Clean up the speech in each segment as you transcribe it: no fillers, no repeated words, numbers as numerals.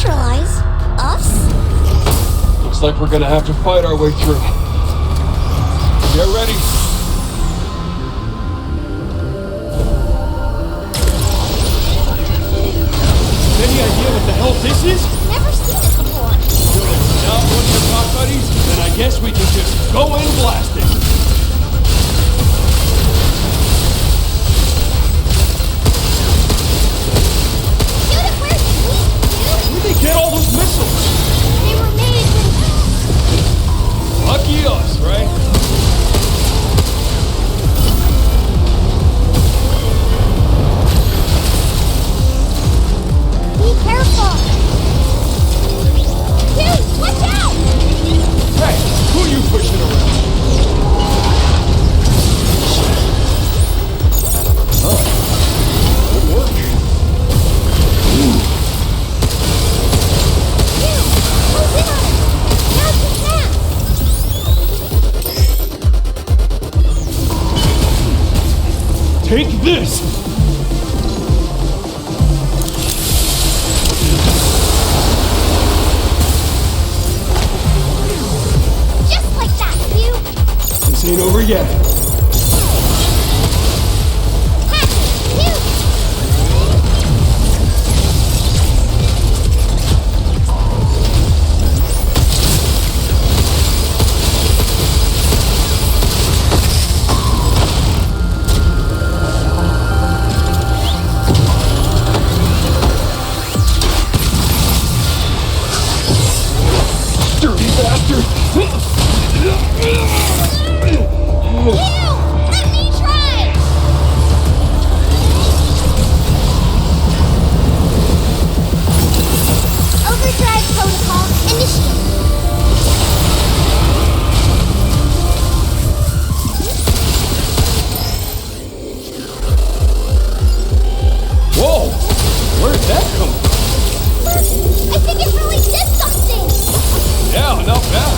Neutralize? Us? Looks like we're gonna have to fight our way through. Get ready. Any idea what the hell this is? Never seen it before. Well, it's not one of your top buddies, then I guess we can just go in blasting. Shoot it where it's weak, dude! Where'd they get all those missiles? They were made when... Lucky us, right? Be careful! Dude, watch out! Hey, who are you pushing around? Oh, good work. Dude, close in on it! Now's the chance! Take this! Just like that, you! This ain't over yet. Hack it, you! Dirty bastard! You! Let me try! Overdrive protocol initiated. Whoa! Where did that come from? I think it really did something! Yeah, not bad.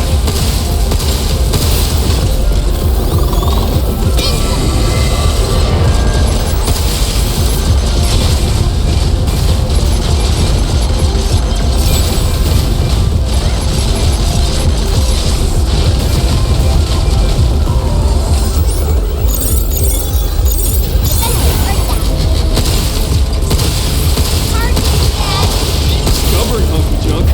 Stubborn hunky junk.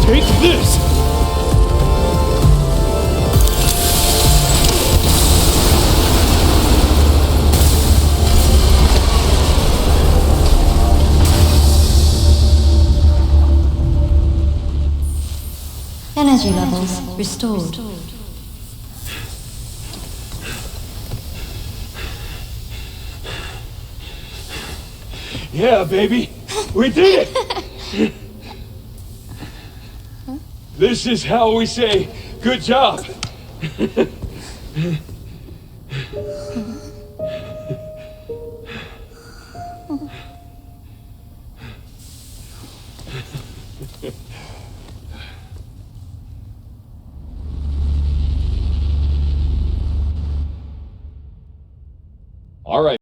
Take this! Energy levels restored. Yeah, baby. We did it! This is how we say, good job. All right.